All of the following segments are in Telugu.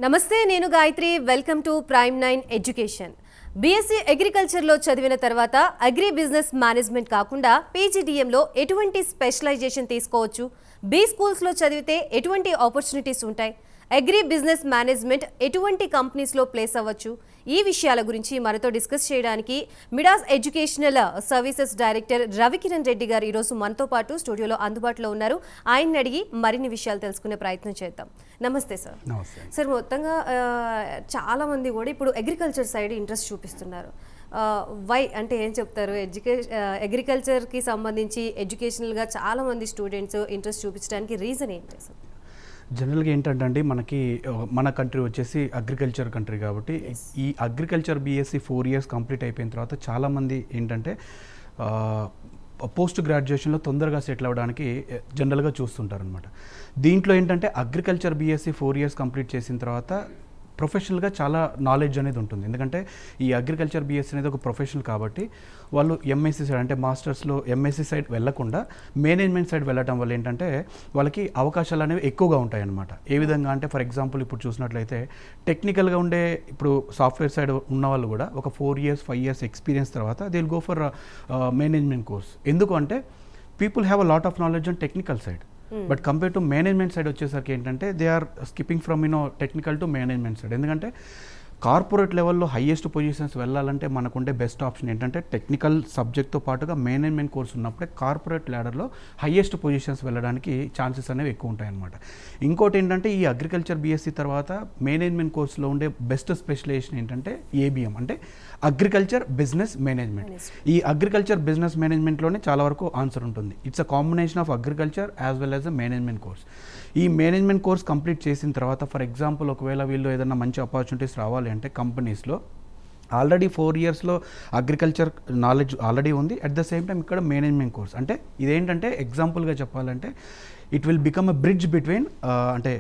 నమస్తే నేను Gayatri welcome to prime 9 education BSc agriculture లో చదివిన తర్వాత అగ్రి బిజినెస్ మేనేజ్మెంట్ కాకుండా పీజీడీఎం లో ఎటువంటి స్పెషలైజేషన్ తీసుకోవచ్చు బి స్కూల్స్ లో చదివితే ఎటువంటి ఆపర్చునిటీస్ ఉంటాయి అగ్రి బిజినెస్ మేనేజ్మెంట్ ఎటువంటి కంపెనీస్ లో ప్లేస్ అవ్వచ్చు ఈ విషయాల గురించి మనతో డిస్కస్ చేయడానికి Midas educational services director Ravikiran Reddy గారు ఈ రోజు మనతో పాటు స్టూడియోలో అందుబాటులో ఉన్నారు ఆయన్ని అడిగి మరిన్ని విషయాలు తెలుసుకునే ప్రయత్నం చేద్దాం నమస్తే సార్ సార్ మొత్తంగా చాలా మంది కూడా ఇప్పుడు అగ్రికల్చర్ సైడ్ ఇంట్రెస్ట్ చూపిస్తున్నారు వై అంటే ఏం చెప్తారు అగ్రికల్చర్కి సంబంధించి ఎడ్యుకేషనల్గా చాలా మంది స్టూడెంట్స్ ఇంట్రెస్ట్ చూపించడానికి రీజన్ ఏంటి సార్ జనరల్గా ఏంటంటే మనకి మన కంట్రీ వచ్చేసి అగ్రికల్చర్ కంట్రీ కాబట్టి ఈ అగ్రికల్చర్ బీఎస్సీ 4 years కంప్లీట్ అయిపోయిన తర్వాత చాలామంది ఏంటంటే పోస్ట్ గ్రాడ్యుయేషన్లో తొందరగా సెటిల్ అవ్వడానికి జనరల్గా చూస్తుంటారు అనమాట. దీంట్లో ఏంటంటే అగ్రికల్చర్ బీఎస్సీ 4 years కంప్లీట్ చేసిన తర్వాత ప్రొఫెషనల్గా చాలా నాలెడ్జ్ అనేది ఉంటుంది. ఎందుకంటే ఈ అగ్రికల్చర్ బీఎస్సీ అనేది ఒక ప్రొఫెషనల్ కాబట్టి వాళ్ళు ఎంఎస్సీ సైడ్ అంటే మాస్టర్స్లో ఎంఎస్సీ సైడ్ వెళ్ళకుండా మేనేజ్మెంట్ సైడ్ వెళ్ళటం వల్ల ఏంటంటే వాళ్ళకి అవకాశాలు అనేవి ఎక్కువగా ఉంటాయన్నమాట. ఏ విధంగా అంటే ఫర్ ఎగ్జాంపుల్ ఇప్పుడు చూసినట్లయితే టెక్నికల్గా ఉండే ఇప్పుడు సాఫ్ట్వేర్ సైడ్ ఉన్న వాళ్ళు కూడా ఒక 4 years 5 years ఎక్స్పీరియన్స్ తర్వాత they will go for management course. ఎందుకు అంటే people have a lot of knowledge on technical side but compare to management side వచ్చేసరికి ఏంటంటే they are skipping from technical to management side. ఎందుకంటే కార్పొరేట్ లెవెల్లో హైయెస్ట్ పొజిషన్స్ వెళ్ళాలంటే మనకుండే బెస్ట్ ఆప్షన్ ఏంటంటే టెక్నికల్ సబ్జెక్ట్తో పాటుగా మేనేజ్మెంట్ కోర్స్ ఉన్నప్పుడే కార్పొరేట్ ల్యాడర్లో హైయెస్ట్ పొజిషన్స్ వెళ్ళడానికి ఛాన్సెస్ అనేవి ఎక్కువ ఉంటాయన్నమాట. ఇంకోటి ఏంటంటే ఈ అగ్రికల్చర్ బీఎస్సీ తర్వాత మేనేజ్మెంట్ కోర్సులో ఉండే బెస్ట్ స్పెషలైజేషన్ ఏంటంటే ఏబిఎం అంటే అగ్రికల్చర్ బిజినెస్ మేనేజ్మెంట్. ఈ అగ్రికల్చర్ బిజినెస్ మేనేజ్మెంట్లోనే చాలా వరకు ఆన్సర్ ఉంటుంది. It's a combination of agriculture as well as a management course. ఈ మేనేజ్మెంట్ కోర్స్ కంప్లీట్ చేసిన తర్వాత ఫర్ ఎగ్జాంపుల్ ఒకవేళ వీళ్ళు ఏదైనా మంచి ఆపర్చునిటీస్ రావాలి అంటే కంపెనీస్లో ఆల్రెడీ 4 yearsలో అగ్రికల్చర్ నాలెడ్జ్ ఆల్రెడీ ఉంది. అట్ ద సేమ్ టైం ఇక్కడ మేనేజ్మెంట్ కోర్స్ అంటే ఇదేంటంటే ఎగ్జాంపుల్గా చెప్పాలంటే it will become a bridge between అంటే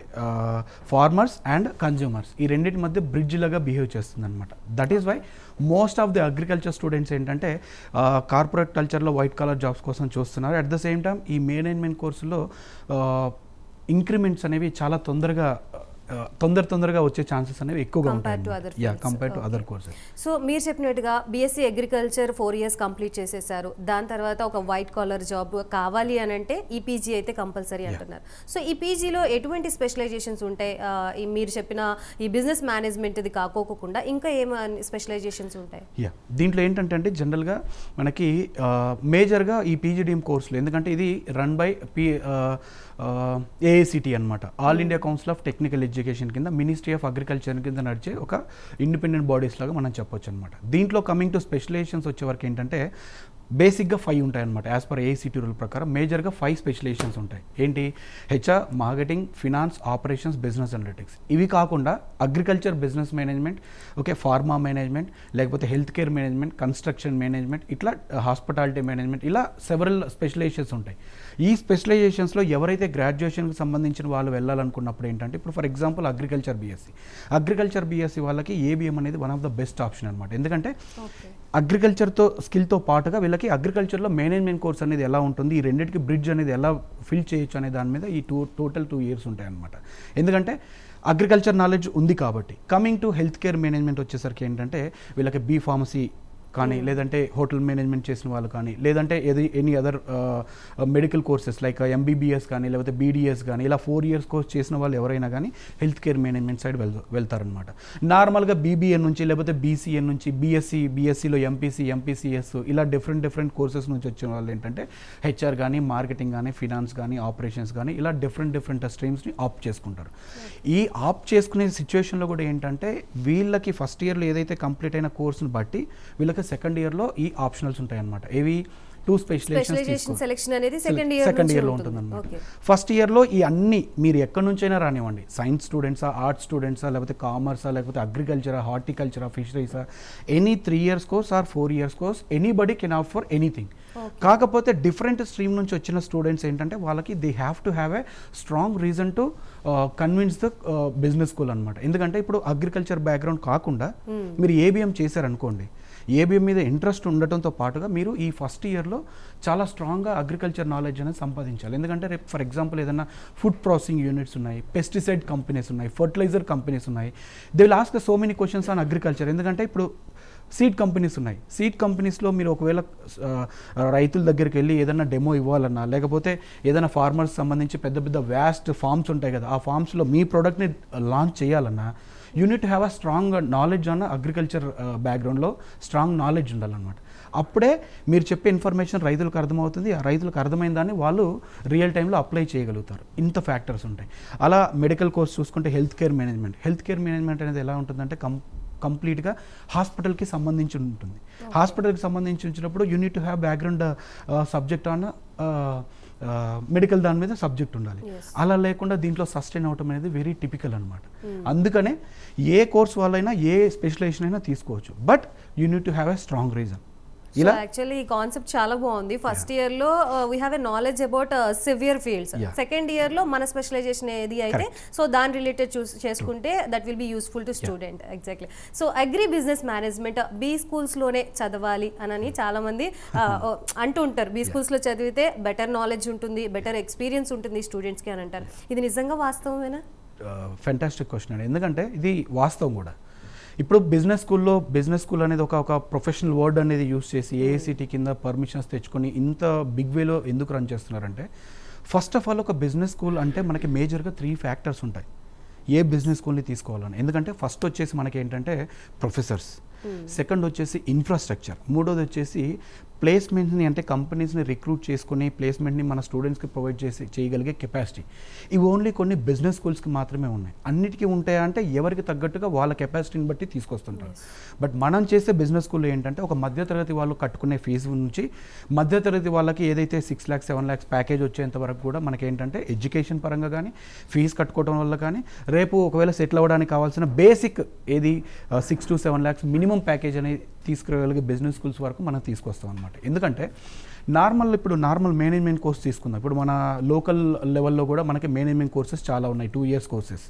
ఫార్మర్స్ అండ్ కన్జ్యూమర్స్ ఈ రెండింటి మధ్య బ్రిడ్జ్ లాగా బిహేవ్ చేస్తుంది అనమాట. That is why most of the agriculture students ఏంటంటే కార్పొరేట్ కల్చర్లో వైట్ కాలర్ జాబ్స్ కోసం చూస్తున్నారు. అట్ ద సేమ్ టైం ఈ మేనేజ్మెంట్ కోర్సులో ఇంక్రిమెంట్స్ అనేవి చాలా తొందరగా వచ్చే ఛాన్సెస్ అనేవి ఎక్కువగా ఉంటాయి compare to other courses. So మీరు చెప్పినట్టుగా బీఎస్సీ అగ్రికల్చర్ 4 years కంప్లీట్ చేసేసారు. దాని తర్వాత ఒక వైట్ కాలర్ జాబ్ కావాలి అని అంటే ఈ పీజీ అయితే కంపల్సరీ అంటున్నారు. సో ఈ పీజీలో ఎటువంటి స్పెషలైజేషన్స్ ఉంటాయి? మీరు చెప్పిన ఈ బిజినెస్ మేనేజ్మెంట్ ఇది కాకోకుండా ఇంకా ఏమైనా స్పెషలైజేషన్స్ ఉంటాయి? దీంట్లో ఏంటంటే జనరల్గా మనకి మేజర్గా ఈ పీజీడీఎం కోర్సులు ఎందుకంటే ఇది రన్ బై ఏఐసిటి అనమాట, all India council of technical education కింద మినిస్ట్రీ ఆఫ్ అగ్రికల్చర్ కింద నడిచే ఒక ఇండిపెండెంట్ బాడీస్ లాగా మనం చెప్పొచ్చు అనమాట. దీంట్లో కమింగ్ టు స్పెషలైజేషన్స్ వచ్చే వరకు ఏంటంటే బేసిక్గా 5 ఉంటాయన్నమాట. యాజ్ పర్ ఏఐసిటి రూల్ ప్రకారం మేజర్గా 5 స్పెషలైజేషన్స్ ఉంటాయి. ఏంటి? HR, marketing, finance, operations, business analytics. ఇవి కాకుండా agriculture business management, okay, pharma management, లేకపోతే health care management, construction management, ఇట్లా హాస్పిటాలిటీ మేనేజ్మెంట్, ఇలా సెవరల్ స్పెషలైజేషన్స్ ఉంటాయి. ఈ స్పెషలైజేషన్స్లో ఎవరైతే గ్రాడ్యుయేషన్కి సంబంధించిన వాళ్ళు వెళ్ళాలనుకున్నప్పుడు ఏంటంటే ఇప్పుడు ఫర్ ఎగ్జాంపుల్ అగ్రికల్చర్ బీఎస్సీ వాళ్ళకి ఏబిఎం అనేది one of the best option అనమాట. ఎందుకంటే అగ్రికల్చర్తో స్కిల్తో పాటుగా వీళ్ళకి అగ్రికల్చర్లో మేనేజ్మెంట్ కోర్స్ అనేది ఎలా ఉంటుంది, ఈ రెండింటికి బ్రిడ్జ్ అనేది ఎలా ఫిల్ చేయొచ్చు అనే దాని మీద ఈ టోటల్ 2 years ఉంటాయి అనమాట. ఎందుకంటే అగ్రికల్చర్ నాలెడ్జ్ ఉంది కాబట్టి. Coming to health care management వచ్చేసరికి ఏంటంటే వీళ్ళకి బీ ఫార్మసీ కానీ లేదంటే హోటల్ మేనేజ్మెంట్ చేసిన వాళ్ళు కానీ లేదంటే any other medical courses like MBBS కానీ లేకపోతే బీడీఎస్ కానీ ఇలా 4 years కోర్స్ చేసిన వాళ్ళు ఎవరైనా కానీ హెల్త్ కేర్ మేనేజ్మెంట్ సైడ్ వెళ్తారనమాట. నార్మల్గా బీబీఎన్ నుంచి లేకపోతే బీసీఎన్ నుంచి బీఎస్సీలో ఎంపీసీఎస్ ఇలా డిఫరెంట్ కోర్సెస్ నుంచి వచ్చిన వాళ్ళు ఏంటంటే హెచ్ఆర్ కానీ మార్కెటింగ్ కానీ ఫినాన్స్ కానీ ఆపరేషన్స్ కానీ ఇలా డిఫరెంట్ స్ట్రీమ్స్ని ఆప్ట్ చేసుకుంటారు. ఈ ఆప్ట్ చేసుకునే సిచ్యువేషన్లో కూడా ఏంటంటే వీళ్ళకి ఫస్ట్ ఇయర్లో ఏదైతే కంప్లీట్ అయిన కోర్సును బట్టి వీళ్ళకి సెకండ్ ఇయర్లో ఈ ఆప్షనల్స్ ఉంటాయి అన్నమాట. ఏవి 2 స్పెషలైజేషన్ సెలెక్షన్ అనేది సెకండ్ ఇయర్లో ఉంటుంది అన్నమాట. ఫస్ట్ ఇయర్లో ఈ అన్ని మీరు ఎక్కడి నుంచైనా రానివ్వండి, సైన్స్ స్టూడెంట్సా, ఆర్ట్స్ స్టూడెంట్సా, లేకపోతే కామర్సా, లేకపోతే అగ్రికల్చరా, హార్టికల్చరా, ఫిషరీసా, any 3 years course or 4 years course anybody can opt for anything. కాకపోతే డిఫరెంట్ స్ట్రీమ్ నుంచి వచ్చిన స్టూడెంట్స్ ఏంటంటే వాళ్ళకి they have to have a strong reason to convince the business school అనమాట. ఎందుకంటే ఇప్పుడు అగ్రికల్చర్ బ్యాక్గ్రౌండ్ కాకుండా మీరు ఏబిఎం చేశారనుకోండి, ఏబిఎం మీద ఇంట్రెస్ట్ ఉండటంతో పాటుగా మీరు ఈ ఫస్ట్ ఇయర్లో చాలా స్ట్రాంగ్గా అగ్రికల్చర్ నాలెడ్జ్ అనేది సంపాదించాలి. ఎందుకంటే రేపు ఫర్ ఎగ్జాంపుల్ ఏదైనా ఫుడ్ ప్రాసెసింగ్ యూనిట్స్ ఉన్నాయి, పెస్టిసైడ్ కంపెనీస్ ఉన్నాయి, ఫర్టిలైజర్ కంపెనీస్ ఉన్నాయి. They will ask so many questions on agriculture. ఎందుకంటే ఇప్పుడు సీడ్ కంపెనీస్ ఉన్నాయి. సీడ్ కంపెనీస్లో మీరు ఒకవేళ రైతుల దగ్గరికి వెళ్ళి ఏదైనా డెమో ఇవ్వాలన్నా, లేకపోతే ఏదైనా ఫార్మర్స్ సంబంధించి పెద్ద పెద్ద వ్యాస్ట్ ఫార్మ్స్ ఉంటాయి కదా, ఆ ఫార్మ్స్లో మీ ప్రోడక్ట్ని లాంచ్ చేయాలన్నా you need to have a strong knowledge అన్న అగ్రికల్చర్ బ్యాక్గ్రౌండ్లో స్ట్రాంగ్ నాలెడ్జ్ ఉండాలన్నమాట. అప్పుడే మీరు చెప్పే ఇన్ఫర్మేషన్ రైతులకు అర్థమవుతుంది. ఆ రైతులకు అర్థమైన దాన్ని వాళ్ళు రియల్ టైంలో అప్లై చేయగలుగుతారు. ఇంత ఫ్యాక్టర్స్ ఉంటాయి. అలా మెడికల్ కోర్స్ చూసుకుంటే హెల్త్ కేర్ మేనేజ్మెంట్ అనేది ఎలా ఉంటుందంటే కంప్లీట్గా హాస్పిటల్కి సంబంధించి ఉంటుంది. హాస్పిటల్కి సంబంధించి ఉంచినప్పుడు you need to have background subject on medical దాని మీద సబ్జెక్ట్ ఉండాలి. అలా లేకుండా దీంట్లో సస్టైన్ అవటం అనేది వెరీ టిపికల్ అనమాట. అందుకనే ఏ కోర్స్ వాళ్ళైనా ఏ స్పెషలైజేషన్ అయినా తీసుకోవచ్చు, but you need to have a strong reason. ఇలా యాక్చువల్లీ ఈ కాన్సెప్ట్ చాలా బాగుంది. ఫస్ట్ ఇయర్ లో we have a knowledge about severe fields. Second year లో మన స్పెషలైజేషన్ ఏది అయితే సో దాని రిలేటెడ్ చేసుకుంటే that will be useful to student. Exactly. So agri business management be schools లోనే చదవాలి అని చాలా మంది అంటూ ఉంటారు. బీ స్కూల్స్ లో చదివితే బెటర్ నాలెడ్జ్ ఉంటుంది, బెటర్ ఎక్స్పీరియన్స్ ఉంటుంది స్టూడెంట్స్ కి అని అంటారు. ఇది నిజంగా వాస్తవమేనా? ఫెంటాస్టిక్ క్వశ్చన్ అండి. ఎందుకంటే ఇది వాస్తవం కూడా. ఇప్పుడు బిజినెస్ స్కూల్ అనేది ఒక ప్రొఫెషనల్ వర్డ్ అనేది యూస్ చేసి ఏఐసిటీ కింద పర్మిషన్స్ తెచ్చుకొని ఇంత బిగ్ వేలో ఎందుకు రన్ చేస్తున్నారంటే, ఫస్ట్ ఆఫ్ ఆల్ ఒక బిజినెస్ స్కూల్ అంటే మనకి మేజర్గా 3 ఫ్యాక్టర్స్ ఉంటాయి ఏ బిజినెస్ స్కూల్ని తీసుకోవాలని. ఎందుకంటే ఫస్ట్ వచ్చేసి మనకి ఏంటంటే ప్రొఫెసర్స్, సెకండ్ వచ్చేసి ఇన్ఫ్రాస్ట్రక్చర్, మూడోది వచ్చేసి ప్లేస్మెంట్ని అంటే కంపెనీస్ని రిక్రూట్ చేసుకుని ప్లేస్మెంట్ని మన స్టూడెంట్స్కి ప్రొవైడ్ చేయగలిగే కెపాసిటీ. ఇవి ఓన్లీ కొన్ని బిజినెస్ స్కూల్స్కి మాత్రమే ఉన్నాయి. అన్నిటికీ ఉంటాయా అంటే ఎవరికి తగ్గట్టుగా వాళ్ళ కెపాసిటీని బట్టి తీసుకొస్తుంటారు. బట్ మనం చేసే బిజినెస్ స్కూల్లో ఏంటంటే ఒక మధ్యతరగతి వాళ్ళు కట్టుకునే ఫీజు నుంచి మధ్యతరగతి వాళ్ళకి ఏదైతే 6 lakhs 7 lakhs ప్యాకేజ్ వచ్చేంత వరకు కూడా మనకి ఏంటంటే ఎడ్యుకేషన్ పరంగా కానీ ఫీజు కట్టుకోవడం వల్ల కానీ రేపు ఒకవేళ సెటిల్ అవ్వడానికి కావాల్సిన బేసిక్ ఏది 6 to 7 lakhs మినిమం ప్యాకేజ్ అనేది తీసుకురాగలిగే బిజినెస్ స్కూల్స్ వరకు మనం తీసుకొస్తాం అనమాట. ఎందుకంటే నార్మల్ మేనేజ్మెంట్ కోర్స్ తీసుకుందాం. ఇప్పుడు మన లోకల్ లెవెల్లో కూడా మనకి మేనేజ్మెంట్ కోర్సెస్ చాలా ఉన్నాయి, 2 years కోర్సెస్.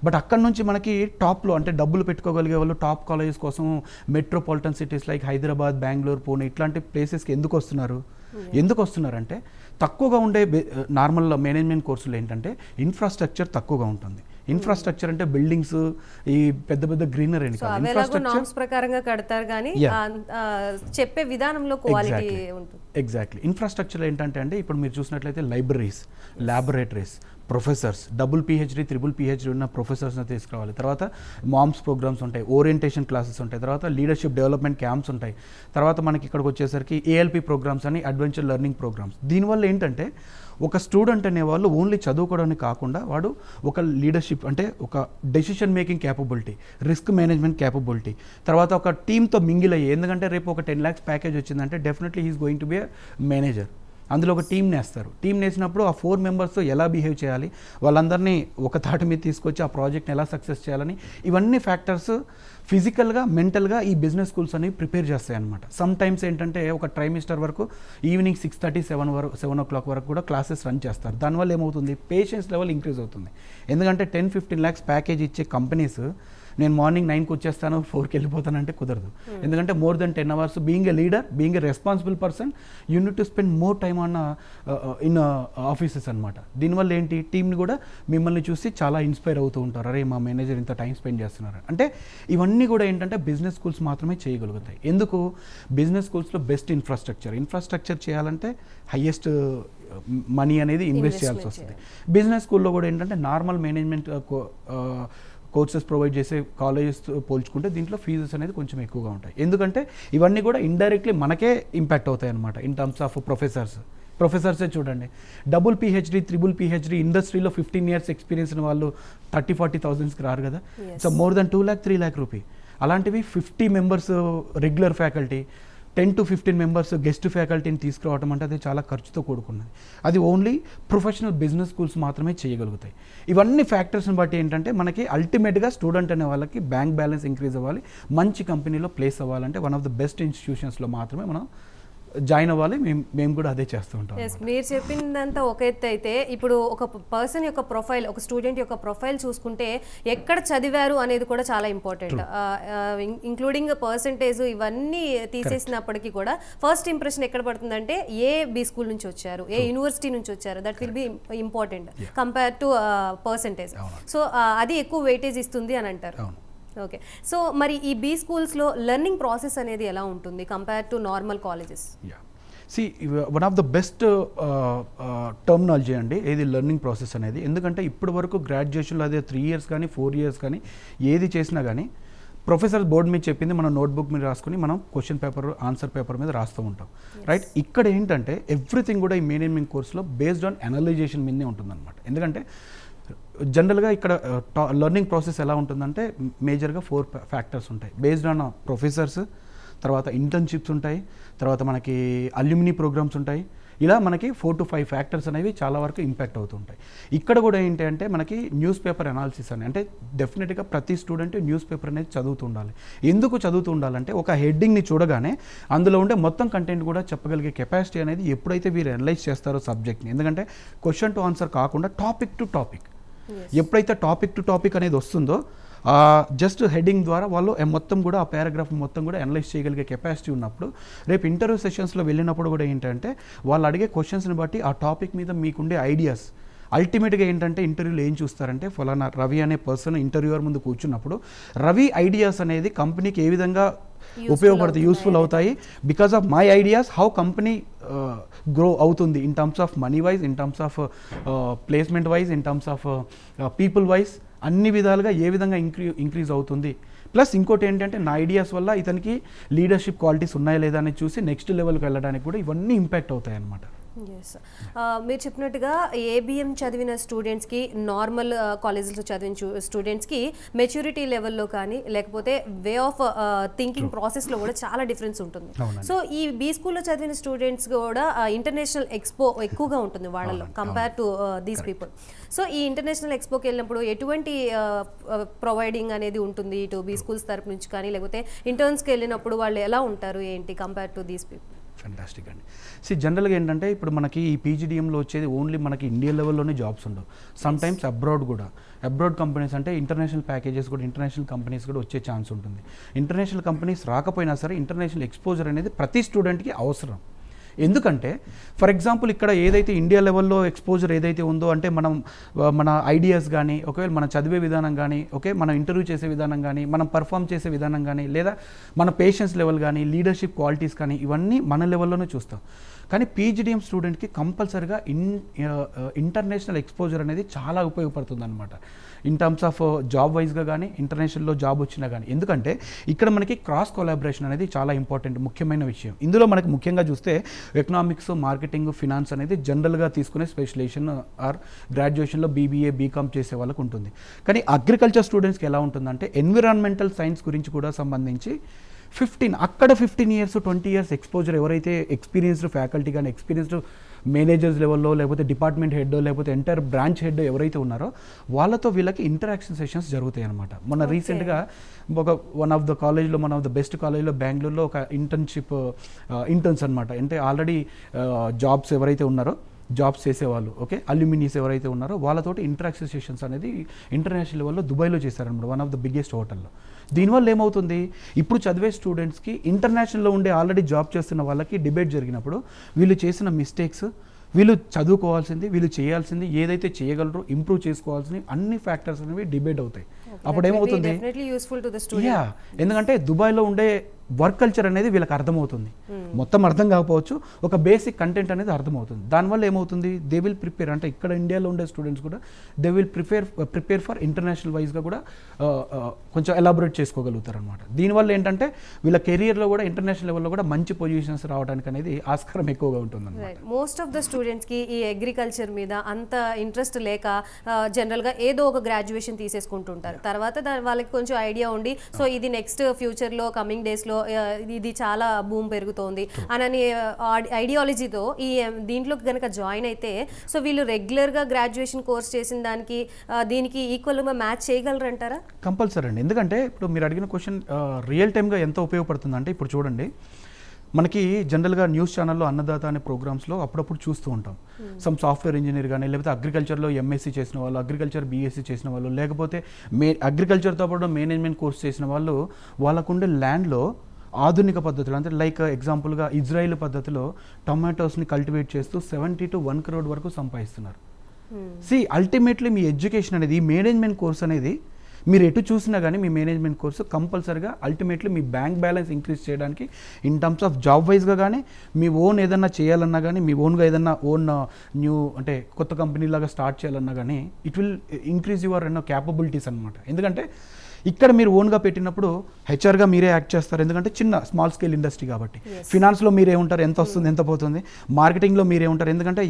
బట్ అక్కడ నుంచి మనకి టాప్లో అంటే డబ్బులు పెట్టుకోగలిగే వాళ్ళు టాప్ కాలేజెస్ కోసం metropolitan cities like Hyderabad, Bengaluru, Pune ఇట్లాంటి ప్లేసెస్కి ఎందుకు వస్తున్నారంటే తక్కువగా ఉండే నార్మల్ మేనేజ్మెంట్ కోర్సులు ఏంటంటే ఇన్ఫ్రాస్ట్రక్చర్ తక్కువగా ఉంటుంది. ఇన్ఫ్రాస్ట్రక్చర్ అంటే బిల్డింగ్స్, ఈ పెద్ద పెద్ద గ్రీనరీ ప్రకారంగా కడతారు కానీ చెప్పే విధానంలో క్వాలిటీ ఉంటుంది. ఎగ్జాక్ట్లీ. ఇన్ఫ్రాస్ట్రక్చర్ ఏంటంటే అంటే ఇప్పుడు మీరు చూసినట్లయితే libraries, laboratories, professors, double PhD, triple PhD ఉన్న ప్రొఫెసర్స్ని తీసుకురావాలి. తర్వాత మామ్స్ ప్రోగ్రామ్స్ ఉంటాయి, ఓరియంటేషన్ క్లాసెస్ ఉంటాయి, తర్వాత లీడర్షిప్ డెవలప్మెంట్ క్యాంప్స్ ఉంటాయి, తర్వాత మనకి ఇక్కడికి వచ్చేసరికి ALP ప్రోగ్రామ్స్ అని అడ్వెంచర్ లెర్నింగ్ ప్రోగ్రామ్స్. దీనివల్ల ఏంటంటే ఒక స్టూడెంట్ అనేవాళ్ళు ఓన్లీ చదువుకోవడానికి కాకుండా వాడు ఒక లీడర్షిప్ అంటే ఒక decision making capability, risk management capability, తర్వాత ఒక టీమ్తో మింగిల్ అయ్యి, ఎందుకంటే రేపు ఒక 10 lakhs ప్యాకేజ్ వచ్చిందంటే definitely he's going to be a manager. అందులో ఒక టీమ్ని వేస్తారు. టీమ్ని వేసినప్పుడు ఆ 4 members ఎలా బిహేవ్ చేయాలి, వాళ్ళందరినీ ఒక తాటి మీద తీసుకొచ్చి ఆ ప్రాజెక్ట్ని ఎలా సక్సెస్ చేయాలని, ఇవన్నీ ఫ్యాక్టర్స్ ఫిజికల్గా మెంటల్గా ఈ బిజినెస్ స్కూల్స్ అనేవి ప్రిపేర్ చేస్తాయి అనమాట. సమ్ టైమ్స్ ఏంటంటే ఒక ట్రైమిస్టర్ వరకు ఈవినింగ్ 6:30 7 o'clock వరకు కూడా క్లాసెస్ రన్ చేస్తారు. దానివల్ల ఏమవుతుంది, పేషెన్స్ లెవెల్ ఇంక్రీజ్ అవుతుంది. ఎందుకంటే 10-15 lakhs ప్యాకేజ్ ఇచ్చే కంపెనీస్ నేను మార్నింగ్ 9కి వచ్చేస్తాను 4కి వెళ్ళిపోతానంటే కుదరదు. ఎందుకంటే more than 10 hours being a leader, being a responsible person, you need to spend more time on in offices అనమాట. దీనివల్ల ఏంటి, టీంని కూడా మిమ్మల్ని చూసి చాలా ఇన్స్పైర్ అవుతూ ఉంటారు. అరే మా మేనేజర్ ఇంత టైం స్పెండ్ చేస్తున్నారు అంటే. ఇవన్నీ కూడా ఏంటంటే బిజినెస్ స్కూల్స్ మాత్రమే చేయగలుగుతాయి. ఎందుకు, బిజినెస్ స్కూల్స్లో బెస్ట్ ఇన్ఫ్రాస్ట్రక్చర్ చేయాలంటే హైయెస్ట్ మనీ అనేది ఇన్వెస్ట్ చేయాల్సి వస్తుంది. బిజినెస్ స్కూల్లో కూడా ఏంటంటే నార్మల్ మేనేజ్మెంట్ కోర్సెస్ ప్రొవైడ్ చేసే కాలేజెస్ పోల్చుకుంటే దీంట్లో ఫీజెస్ అనేది కొంచెం ఎక్కువగా ఉంటాయి. ఎందుకంటే ఇవన్నీ కూడా ఇండైరెక్ట్లీ మనకే ఇంపాక్ట్ అవుతాయి అనమాట. ఇన్ టర్మ్స్ ఆఫ్ ప్రొఫెసర్సే చూడండి, డబుల్ PhD, ట్రిపుల్ PhD ఇండస్ట్రీలో 15 years ఎక్స్పీరియన్స్ ఉన్న వాళ్ళు 30-40,000కి రారు కదా. So more than 2 lakh 3 lakh rupee. అలాంటివి 50 members regular faculty, 10 to 15 members guest ఫ్యాకల్టీని తీసుకురావడం అంటే అది చాలా ఖర్చుతో కూడుకున్నది. అది ఓన్లీ ప్రొఫెషనల్ బిజినెస్ స్కూల్స్ మాత్రమే చేయగలుగుతాయి. ఇవన్నీ ఫ్యాక్టర్స్ని బట్టి ఏంటంటే మనకి అల్టిమేట్గా స్టూడెంట్ అనే వాళ్ళకి బ్యాంక్ బ్యాలెన్స్ ఇంక్రీజ్ అవ్వాలి, మంచి కంపెనీలో ప్లేస్ అవ్వాలంటే వన్ ఆఫ్ ద బెస్ట్ ఇన్స్టిట్యూషన్స్లో మాత్రమే మనం జాయిన్ అవ్వాలి. మేము కూడా అదే చేస్తూ ఉంటాం. మీరు చెప్పిందంతా ఒక ఎత్తు అయితే, ఇప్పుడు ఒక పర్సన్ యొక్క ప్రొఫైల్, ఒక స్టూడెంట్ యొక్క ప్రొఫైల్ చూసుకుంటే ఎక్కడ చదివారు అనేది కూడా చాలా ఇంపార్టెంట్. ఇంక్లూడింగ్ పర్సంటేజ్ ఇవన్నీ తీసేసినప్పటికీ కూడా ఫస్ట్ ఇంప్రెషన్ ఎక్కడ పడుతుందంటే ఏ బి స్కూల్ నుంచి వచ్చారు, ఏ యూనివర్సిటీ నుంచి వచ్చారు, that will be important compare to percentage. So అది ఎక్కువ వెయిటేజ్ ఇస్తుంది అని అంటారు. ఓకే, సో మరి ఈ బీ స్కూల్స్లో లెర్నింగ్ ప్రాసెస్ అనేది ఎలా ఉంటుంది compare to normal colleges? See one of the best terminology అండి ఏది లెర్నింగ్ ప్రాసెస్ అనేది. ఎందుకంటే ఇప్పటి వరకు గ్రాడ్యుయేషన్లో అదే 3 years కానీ 4 years కానీ ఏది చేసినా కానీ ప్రొఫెసర్ బోర్డు మీద చెప్పింది మనం నోట్బుక్ మీద రాసుకుని మనం క్వశ్చన్ పేపర్ ఆన్సర్ పేపర్ మీద రాస్తూ ఉంటాం, రైట్? ఇక్కడ ఏంటంటే ఎవ్రీథింగ్ కూడా ఈ మేనేజ్మెంట్ కోర్సులో బేస్డ్ ఆన్ అనలైజేషన్ మీదే ఉంటుందన్నమాట. ఎందుకంటే జనరల్గా ఇక్కడ లెర్నింగ్ ప్రాసెస్ ఎలా ఉంటుందంటే మేజర్గా 4 ఫ్యాక్టర్స్ ఉంటాయి. బేస్డ్ ఆన్ ప్రొఫెసర్స్, తర్వాత ఇంటర్న్షిప్స్ ఉంటాయి, తర్వాత మనకి అల్యూమినీ ప్రోగ్రామ్స్ ఉంటాయి. ఇలా మనకి 4 to 5 ఫ్యాక్టర్స్ అనేవి చాలా వరకు ఇంపాక్ట్ అవుతుంటాయి. ఇక్కడ కూడా ఏంటి అంటే మనకి న్యూస్ పేపర్ అనాలిసిస్ అని, అంటే డెఫినెట్గా ప్రతి స్టూడెంట్ న్యూస్ పేపర్ అనేది చదువుతూ ఉండాలి. ఎందుకు చదువుతూ ఉండాలంటే ఒక హెడ్డింగ్ని చూడగానే అందులో ఉండే మొత్తం కంటెంట్ కూడా చెప్పగలిగే కెపాసిటీ అనేది ఎప్పుడైతే వీరు అనలైజ్ చేస్తారో సబ్జెక్ట్ని, ఎందుకంటే క్వశ్చన్ టు ఆన్సర్ కాకుండా టాపిక్ టు టాపిక్, ఎప్పుడైతే టాపిక్ టు టాపిక్ అనేది వస్తుందో జస్ట్ హెడ్డింగ్ ద్వారా వాళ్ళు మొత్తం కూడా ఆ పారాగ్రాఫ్ మొత్తం కూడా అనలైజ్ చేయగలిగే కెపాసిటీ ఉన్నప్పుడు రేపు ఇంటర్వ్యూ సెషన్స్లో వెళ్ళినప్పుడు కూడా ఏంటంటే వాళ్ళు అడిగే క్వశ్చన్స్ని బట్టి ఆ టాపిక్ మీద మీకుండే ఐడియాస్ అల్టిమేట్గా ఏంటంటే ఇంటర్వ్యూలో ఏం చూస్తారంటే ఫలానా రవి అనే పర్సన్ ఇంటర్వ్యూవర్ ముందు కూర్చున్నప్పుడు రవి ఐడియాస్ అనేది కంపెనీకి ఏ విధంగా ఉపయోగపడుతుంది, యూస్ఫుల్ అవుతాయి, because of my ideas how company grow అవుతుంది in terms of money wise, in terms of placement wise, in terms of people wise, అన్ని విధాలుగా ఏ విధంగా ఇంక్రీజ్ అవుతుంది. ప్లస్ ఇంకోటి ఏంటంటే నా ఐడియాస్ వల్ల ఇతనికి లీడర్షిప్ క్వాలిటీస్ ఉన్నాయా లేదా అని చూసి నెక్స్ట్ లెవెల్కి వెళ్ళడానికి కూడా ఇవన్నీ ఇంపాక్ట్ అవుతాయి అన్నమాట. ఎస్, మీరు చెప్పినట్టుగా ఏబిఎం చదివిన స్టూడెంట్స్కి నార్మల్ కాలేజెస్లో చదివిన స్టూడెంట్స్కి మెచ్యూరిటీ లెవెల్లో కానీ లేకపోతే వే ఆఫ్ థింకింగ్ ప్రాసెస్లో కూడా చాలా డిఫరెన్స్ ఉంటుంది. సో ఈ బీ స్కూల్లో చదివిన స్టూడెంట్స్ కూడా ఇంటర్నేషనల్ ఎక్స్పో ఎక్కువగా ఉంటుంది వాళ్ళలో compare to these people. So ఈ ఇంటర్నేషనల్ ఎక్స్పోకి వెళ్ళినప్పుడు ఎటువంటి ప్రొవైడింగ్ అనేది ఉంటుంది ఇటు బీ స్కూల్స్ తరపు నుంచి కానీ, లేకపోతే ఇంటర్న్స్కి వెళ్ళినప్పుడు వాళ్ళు ఎలా ఉంటారు ఏంటి compare to these people? Fantastic అండి. జనరల్గా ఏంటంటే ఇప్పుడు మనకి ఈ పీజీడిఎంలో వచ్చేది ఓన్లీ మనకి ఇండియా లెవెల్లోనే జాబ్స్ ఉండవు, సమ్ టైమ్స్ అబ్రాడ్ కూడా. అబ్రాడ్ కంపెనీస్ అంటే ఇంటర్నేషనల్ ప్యాకేజెస్ కూడా, ఇంటర్నేషనల్ కంపెనీస్ కూడా వచ్చే ఛాన్స్ ఉంటుంది. ఇంటర్నేషనల్ కంపెనీస్ రాకపోయినా సరే ఇంటర్నేషనల్ ఎక్స్పోజర్ అనేది ప్రతి స్టూడెంట్కి అవసరం. ఎందుకంటే ఫర్ ఎగ్జాంపుల్ ఇక్కడ ఏదైతే ఇండియా లెవెల్లో ఎక్స్పోజర్ ఏదైతే ఉందో అంటే మన ఐడియాస్ కానీ, ఒకవేళ మనం చదివే విధానం కానీ, మనం ఇంటర్వ్యూ చేసే విధానం కానీ, మనం పర్ఫామ్ చేసే విధానం కానీ, లేదా మన పేషెన్స్ లెవెల్ కానీ, లీడర్షిప్ క్వాలిటీస్ కానీ, ఇవన్నీ మన లెవెల్లోనే చూస్తాం. కానీ పీజీడిఎం స్టూడెంట్కి కంపల్సరిగా ఇంటర్నేషనల్ ఎక్స్పోజర్ అనేది చాలా ఉపయోగపడుతుంది అనమాట, ఇన్ టర్మ్స్ ఆఫ్ జాబ్ వైజ్గా కానీ, ఇంటర్నేషనల్లో జాబ్ వచ్చినా కానీ. ఎందుకంటే ఇక్కడ మనకి క్రాస్ కొలాబరేషన్ అనేది చాలా ఇంపార్టెంట్, ముఖ్యమైన విషయం. ఇందులో మనకి ముఖ్యంగా చూస్తే ఎకనామిక్స్, మార్కెటింగ్, ఫినాన్స్ అనేది జనరల్గా తీసుకునే స్పెషలైజేషన్ ఆర్ గ్రాడ్యుయేషన్లో బీబీఏ, బీకామ్ చేసే వాళ్ళకు ఉంటుంది. కానీ అగ్రికల్చర్ స్టూడెంట్స్కి ఎలా ఉంటుందంటే ఎన్విరాన్మెంటల్ సైన్స్ గురించి కూడా సంబంధించి 15 years 20 years ఎక్స్పోజర్ ఎవరైతే ఎక్స్పీరియన్స్డ్ ఫ్యాకల్టీ కానీ, ఎక్స్పీరియన్స్డ్ మేనేజర్స్ లెవెల్లో, లేకపోతే డిపార్ట్మెంట్ హెడ్, లేకపోతే ఎంటైర్ బ్రాంచ్ హెడ్ ఎవరైతే ఉన్నారో వాళ్ళతో వీళ్ళకి ఇంటరాక్షన్ సెషన్స్ జరుగుతాయి అనమాట. మొన్న రీసెంట్గా వన్ ఆఫ్ ద బెస్ట్ కాలేజ్లో బెంగళూరులో ఒక ఇంటర్న్స్ అనమాట, అంటే ఆల్రెడీ జాబ్స్ ఎవరైతే ఉన్నారో జాబ్స్ చేసేవాళ్ళు, అల్యూమినీస్ ఎవరైతే ఉన్నారో వాళ్ళతోటి ఇంటరాక్షన్ సెషన్స్ అనేది ఇంటర్నేషనల్ లెవెల్లో దుబాయ్లో చేశారనమాట, వన్ ఆఫ్ ద బిగ్గెస్ట్ హోటల్లో. దీనివల్ల ఏమవుతుంది, ఇప్పుడు చదివే స్టూడెంట్స్కి ఇంటర్నేషనల్లో ఉండే ఆల్రెడీ జాబ్ చేస్తున్న వాళ్ళకి డిబేట్ జరిగినప్పుడు వీళ్ళు చేసిన మిస్టేక్స్, వీళ్ళు చదువుకోవాల్సింది, వీళ్ళు చేయాల్సింది, ఏదైతే చేయగలరో ఇంప్రూవ్ చేసుకోవాల్సింది అన్ని ఫ్యాక్టర్స్ అనేవి డిబేట్ అవుతాయి. అప్పుడు ఏమవుతుంది, ఎందుకంటే దుబాయ్లో ఉండే వర్క్ కల్చర్ అనేది వీళ్ళకి అర్థమవుతుంది. మొత్తం అర్థం కాకపోవచ్చు, ఒక బేసిక్ కంటెంట్ అనేది అర్థమవుతుంది. దానివల్ల ఏమవుతుంది, దే విల్ ప్రిపేర్, అంటే ఇక్కడ ఇండియాలో ఉండే స్టూడెంట్స్ కూడా they will prepare for international వైజ్గా కూడా కొంచెం ఎలాబొరేట్ చేసుకోగలుగుతారు అనమాట. దీనివల్ల ఏంటంటే వీళ్ళ కెరియర్లో కూడా ఇంటర్నేషనల్ లెవెల్లో కూడా మంచి పొజిషన్స్ రావడానికి అనేది ఆస్కారం ఎక్కువగా ఉంటుంది. మోస్ట్ ఆఫ్ ద స్టూడెంట్స్కి ఈ అగ్రికల్చర్ మీద అంత ఇంట్రెస్ట్ లేక జనరల్గా ఏదో ఒక గ్రాడ్యుయేషన్ తీసేసుకుంటుంటారు. తర్వాత వాళ్ళకి కొంచెం ఐడియా ఉండి సో ఇది నెక్స్ట్ ఫ్యూచర్లో కమింగ్ డేస్లో ఇది చాలా భూమి పెరుగుతోంది అని ఐడియాలజీతో ఈ దీంట్లో కనుక జాయిన్ అయితే సో వీళ్ళు రెగ్యులర్గా గ్రాడ్యుయేషన్ కోర్స్ చేసిన దానికి దీనికి ఈక్వల్గా మ్యాచ్ చేయగలరంటారా? కంపల్సరీ అండి. ఎందుకంటే ఇప్పుడు మీరు అడిగిన క్వశ్చన్ రియల్ టైమ్గా ఎంత ఉపయోగపడుతుంది అంటే ఇప్పుడు చూడండి, మనకి జనరల్గా న్యూస్ ఛానల్లో అన్నదాత అనే ప్రోగ్రామ్స్లో అప్పుడప్పుడు చూస్తూ ఉంటాం. సమ్ సాఫ్ట్వేర్ ఇంజనీర్ కానీ, లేకపోతే అగ్రికల్చర్లో ఎంఎస్సీ చేసిన వాళ్ళు, అగ్రికల్చర్ బీఎస్సీ చేసిన వాళ్ళు, లేకపోతే అగ్రికల్చర్తో పాటు మేనేజ్మెంట్ కోర్స్ చేసిన వాళ్ళు, వాళ్ళకుండే ల్యాండ్లో ఆధునిక పద్ధతులు అంటే లైక్ ఎగ్జాంపుల్గా ఇజ్రాయిల్ పద్ధతిలో టొమాటోస్ని కల్టివేట్ చేస్తూ 70 to 1 crore వరకు సంపాదిస్తున్నారు. అల్టిమేట్లీ మీ ఎడ్యుకేషన్ అనేది, ఈ మేనేజ్మెంట్ కోర్స్ అనేది మీరు ఎటు చూసినా కానీ మీ మేనేజ్మెంట్ కోర్సు కంపల్సరిగా అల్టిమేట్లీ మీ బ్యాంక్ బ్యాలెన్స్ ఇంక్రీజ్ చేయడానికి ఇన్ టర్మ్స్ ఆఫ్ జాబ్ వైజ్గా కానీ, మీ ఓన్ ఏదన్నా చేయాలన్నా కానీ, మీ ఓన్గా ఏదన్నా న్యూ అంటే కొత్త కంపెనీ లాగా స్టార్ట్ చేయాలన్నా కానీ it will increase your capabilities అనమాట. ఎందుకంటే ఇక్కడ మీరు ఓన్గా పెట్టినప్పుడు హెచ్ఆర్గా మీరే యాక్ట్ చేస్తారు, ఎందుకంటే చిన్న స్మాల్ స్కేల్ ఇండస్ట్రీ కాబట్టి. ఫినాన్స్లో మీరే ఉంటారు, ఎంత వస్తుంది ఎంత పోతుంది. మార్కెటింగ్లో మీరే ఉంటారు, ఎందుకంటే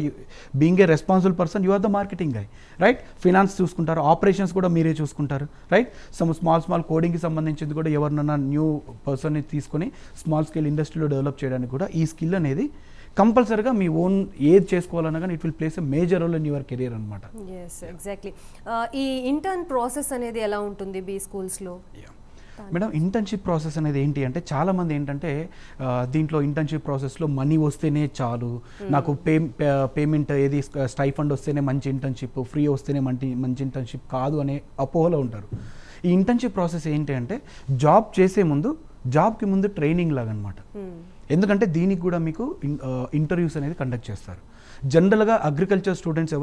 being a responsible person you are the marketing guy, right. Finance చూసుకుంటారు, ఆపరేషన్స్ కూడా మీరే చూసుకుంటారు, రైట్. స్మాల్ కోడింగ్కి సంబంధించింది కూడా ఎవరినన్నా న్యూ పర్సన్ని తీసుకొని స్మాల్ స్కేల్ ఇండస్ట్రీలో డెవలప్ చేయడానికి కూడా ఈ స్కిల్ అనేది కంపల్సరీగా మీ ఓన్ ఏది చేసుకోవాలన్నా కానీ it will place a major role in your career అనమాట. Yes, exactly. ఈ ఇంటర్న్ ప్రాసెస్ అనేది ఎలా ఉంటుంది బీ స్కూల్స్లో? మేడం, ఇంటర్న్షిప్ ప్రాసెస్ అనేది ఏంటి అంటే చాలామంది ఏంటంటే దీంట్లో ఇంటర్న్షిప్ ప్రాసెస్లో మనీ వస్తేనే చాలు, నాకు పేమెంట్ ఏది స్టైఫండ్ వస్తేనే మంచి ఇంటర్న్షిప్, ఫ్రీ వస్తేనే మంచి ఇంటర్న్షిప్ కాదు అనే అపోహలో ఉంటారు. ఈ ఇంటర్న్షిప్ ప్రాసెస్ ఏంటి అంటే జాబ్కి ముందు ట్రైనింగ్ లాగా అనమాట. ఎందుకంటే దీనికి కూడా మీకు ఇంటర్వ్యూస్ అనేది కండక్ట్ చేస్తారు. జనరల్గా అగ్రికల్చర్ స్టూడెంట్స్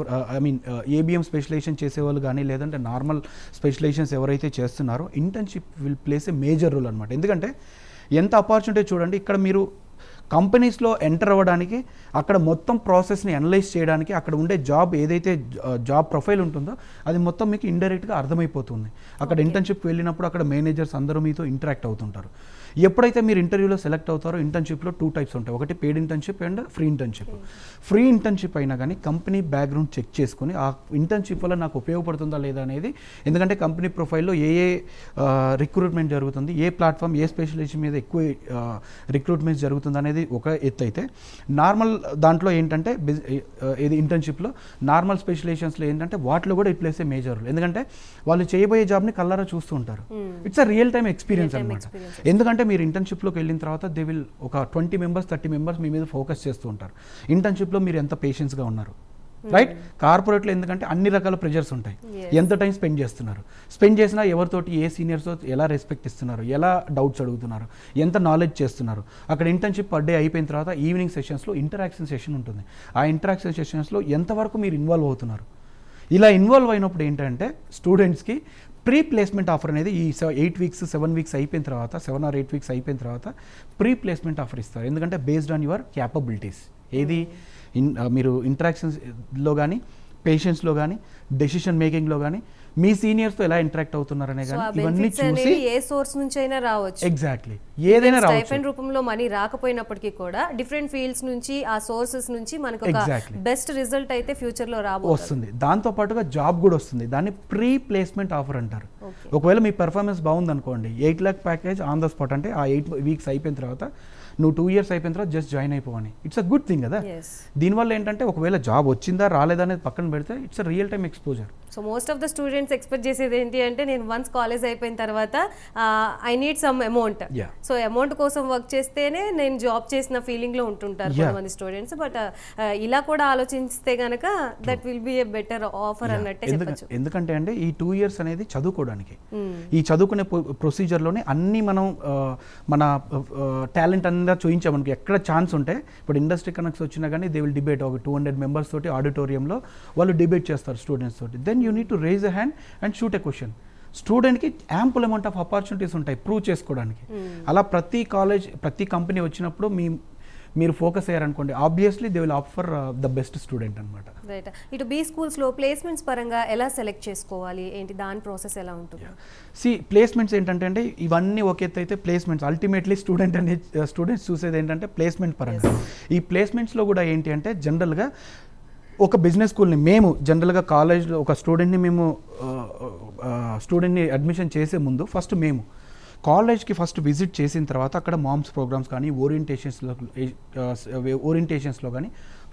ఏబిఎం స్పెషలైజేషన్ చేసేవాళ్ళు కానీ, లేదంటే నార్మల్ స్పెషలైజేషన్స్ ఎవరైతే చేస్తున్నారో internship will plays a major role అనమాట. ఎందుకంటే ఎంత ఆపర్చునిటీ చూడండి, ఇక్కడ మీరు కంపెనీస్లో ఎంటర్ అవ్వడానికి, అక్కడ మొత్తం ప్రాసెస్ని అనలైజ్ చేయడానికి, అక్కడ ఉండే జాబ్ ఏదైతే జాబ్ ప్రొఫైల్ ఉంటుందో అది మొత్తం మీకు ఇండైరెక్ట్గా అర్థమైపోతుంది. అక్కడ ఇంటర్న్షిప్ వెళ్ళినప్పుడు అక్కడ మేనేజర్స్ అందరూ మీతో ఇంటరాక్ట్ అవుతుంటారు. ఎప్పుడైతే మీరు ఇంటర్వ్యూలో సెలెక్ట్ అవుతారో ఇంటర్న్షిప్లో 2 types ఉంటాయి, ఒకటి paid internship and free internship. Free internship అయినా కానీ కంపెనీ బ్యాక్గ్రౌండ్ చెక్ చేసుకుని ఆ ఇంటర్న్షిప్ వల్ల నాకు ఉపయోగపడుతుందా లేదా అనేది, ఎందుకంటే కంపెనీ ప్రొఫైల్లో ఏ రిక్రూట్మెంట్ జరుగుతుంది, ఏ ప్లాట్ఫామ్ ఏ స్పెషలైజేషన్ మీద ఎక్కువ రిక్రూట్మెంట్ జరుగుతుంది అనేది ఒక ఎత్తు అయితే, నార్మల్ దాంట్లో ఏంటంటే ఇది ఇంటర్న్షిప్లో నార్మల్ స్పెషలైజేషన్స్లో ఏంటంటే వాటిలో కూడా it plays a major role. ఎందుకంటే వాళ్ళు చేయబోయే జాబ్ని కళ్ళారా చూస్తూ ఉంటారు. It's a real time experience అనమాట. ఎందుకంటే మీరు ఇంటర్న్షిప్లోకి వెళ్ళిన తర్వాత దే విల్ ఒక 20 members 30 members మీ మీద ఫోకస్ చేస్తూ ఉంటారు. ఇంటర్న్షిప్లో మీరు ఎంత పేషెన్స్గా ఉన్నారు, రైట్. కార్పొరేట్లో ఎందుకంటే అన్ని రకాల ప్రెజర్స్ ఉంటాయి, ఎంత టైం స్పెండ్ చేసినా ఎవరితోటి ఏ సీనియర్స్తో ఎలా రెస్పెక్ట్ ఇస్తున్నారు, ఎలా డౌట్స్ అడుగుతున్నారు, ఎంత నాలెడ్జ్ చేస్తున్నారు. అక్కడ ఇంటర్న్షిప్ పర్ డే అయిపోయిన తర్వాత ఈవినింగ్ సెషన్స్లో ఇంటరాక్షన్ సెషన్ ఉంటుంది. ఆ ఇంటరాక్షన్ సెషన్స్లో ఎంతవరకు మీరు ఇన్వాల్వ్ అవుతున్నారు. ఇలా ఇన్వాల్వ్ అయినప్పుడు ఏంటంటే స్టూడెంట్స్కి ప్రీ ప్లేస్మెంట్ ఆఫర్ అనేది ఈ 8 weeks 7 weeks అయిపోయిన తర్వాత, 7 or 8 weeks అయిపోయిన తర్వాత ప్రీ ప్లేస్మెంట్ ఆఫర్ ఇస్తారు. ఎందుకంటే బేస్డ్ ఆన్ యువర్ క్యాపబిలిటీస్, ఏది మీరు ఇంటరాక్షన్స్లో కానీ, పేషెన్స్లో కానీ, డెసిషన్ మేకింగ్లో కానీ, మీ సీనియర్స్తో ఎలా ఇంటరాక్ట్ అవుతున్నారనే కానీ ఇవన్నీ చూసి ఏ సోర్స్ నుంచి అయినా రావచ్చు. ఎగ్జాక్ట్లీ, ఏదైనా రావచ్చు. స్టైఫండ్ రూపంలో మనీ రాకపోయినప్పటికీ కూడా డిఫరెంట్ ఫీల్డ్స్ నుంచి, ఆ సోర్సెస్ నుంచి మనకు ఒక బెస్ట్ రిజల్ట్ అయితే ఫ్యూచర్ లో వస్తుంది. దాంతో పాటుగా జాబ్ కూడా వస్తుంది. దాన్ని ప్రీ ప్లేస్మెంట్ ఆఫర్ అంటారు. ఒకవేళ మీ పెర్ఫార్మెన్స్ బాగుంది అనుకోండి, 8 lakh package on the spot, అంటే ఆ 8 weeks అయిపోయిన తర్వాత నువ్వు 2 years అయిపోయిన తర్వాత జస్ట్ జాయిన్ అయిపోవని. ఇట్స్ అ గుడ్ థింగ్ కదా. దీనివల్ల ఏంటంటే ఒకవేళ జాబ్ వచ్చిందా రాలేదా అనేది పక్కన పెడితే it's a real time exposure. So most of the students expect చేసేది ఏంటి అంటే, నేను వన్స్ కాలేజ్ అయిపోయిన తర్వాత I need some amount, so amount కోసం వర్క్ చేస్తేనే నేను జాబ్ చేసిన ఫీలింగ్ లో ఉంటుంటారు కొంతమంది స్టూడెంట్స్. బట్ ఇలా కూడా ఆలోచిస్తే గనక that will be a better offer అన్నట్టే చెప్పొచ్చు. ఎందుకంటే అంటే ఈ 2 years అనేది చదువుకోవడానికి, ఈ చదువుకునే ప్రొసీజర్లోనే అన్ని మనం మన టాలెంట్ అంతా చూపించామనుకో, ఎక్కడ ఛాన్స్ ఉంటే ఇప్పుడు ఇండస్ట్రీ కనెక్ట్స్ వచ్చినా కానీ దే విల్ డిబేట్. ఒక 200 members తోటి ఆడిటోరియంలో వాళ్ళు డిబేట్ చేస్తారు స్టూడెంట్స్ తోటి. Then you need to raise a hand and shoot a question. స్టూడెంట్కి యాంపుల్ అమౌంట్ ఆఫ్ ఆపర్చునిటీస్ ఉంటాయి ప్రూవ్ చేసుకోవడానికి. అలా ప్రతి కాలేజ్ ప్రతి కంపెనీ వచ్చినప్పుడు మీరు ఫోకస్ అయ్యారనుకోండి, obviously they will offer the best student అనమాట. రైట్. ఇటు బీ స్కూల్స్లో ప్లేస్మెంట్స్ పరంగా ఎలా సెలెక్ట్ చేసుకోవాలి ఏంటి, దాని ప్రాసెస్ ఎలా ఉంటుంది? ప్లేస్మెంట్స్ ఏంటంటే అంటే ఇవన్నీ ఒక ఎత్తు అయితే, ప్లేస్మెంట్స్ అల్టిమేట్లీ స్టూడెంట్స్ చూసేది ఏంటంటే ప్లేస్మెంట్ పరంగా. ఈ ప్లేస్మెంట్స్లో కూడా ఏంటి అంటే జనరల్గా ఒక బిజినెస్ స్కూల్ని మేము జనరల్గా కాలేజ్లో ఒక స్టూడెంట్ని అడ్మిషన్ చేసే ముందు ఫస్ట్ మేము కాలేజ్కి ఫస్ట్ విజిట్ చేసిన తర్వాత అక్కడ మామ్స్ ప్రోగ్రామ్స్ కానీ ఓరియంటేషన్స్లో కానీ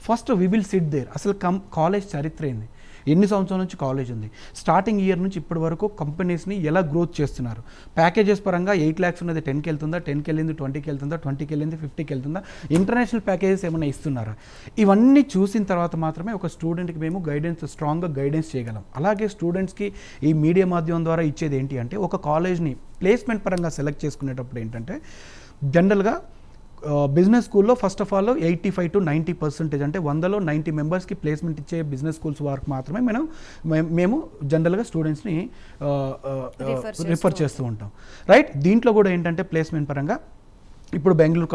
first we will sit there. అసలు కాలేజ్ చరిత్ర ఏంది, ఎన్ని సంవత్సరాల నుంచి కాలేజ్ ఉంది, స్టార్టింగ్ ఇయర్ నుంచి ఇప్పటి వరకు కంపెనీస్ని ఎలా గ్రోత్ చేస్తున్నారు, ప్యాకేజెస్ పరంగా 8 lakhs ఉన్నది 10కి వెళ్తుందా, 10కి వెళ్ళింది 20కి వెళ్తుందా, 20కి వెళ్ళింది 50కి వెళ్తుందా, ఇంటర్నేషనల్ ప్యాకేజెస్ ఏమైనా ఇస్తున్నారా, ఇవన్నీ చూసిన తర్వాత మాత్రమే ఒక స్టూడెంట్కి మేము స్ట్రాంగ్గా గైడెన్స్ చేయగలం. అలాగే స్టూడెంట్స్కి ఈ మీడియా మాధ్యమం ద్వారా ఇచ్చేది ఏంటి అంటే, ఒక కాలేజ్ని ప్లేస్మెంట్ పరంగా సెలెక్ట్ చేసుకునేటప్పుడు ఏంటంటే జనరల్గా బిజినెస్ స్కూల్లో ఫస్ట్ ఆఫ్ ఆల్ 85 to 90% అంటే 100లో 90 మెంబర్స్కి ప్లేస్మెంట్ ఇచ్చే బిజినెస్ స్కూల్స్ వరకు మాత్రమే మేము జనరల్గా స్టూడెంట్స్ని రిఫర్ చేస్తూ ఉంటాం, రైట్. దీంట్లో కూడా ఏంటంటే ప్లేస్మెంట్ పరంగా ఇప్పుడు బెంగళూరు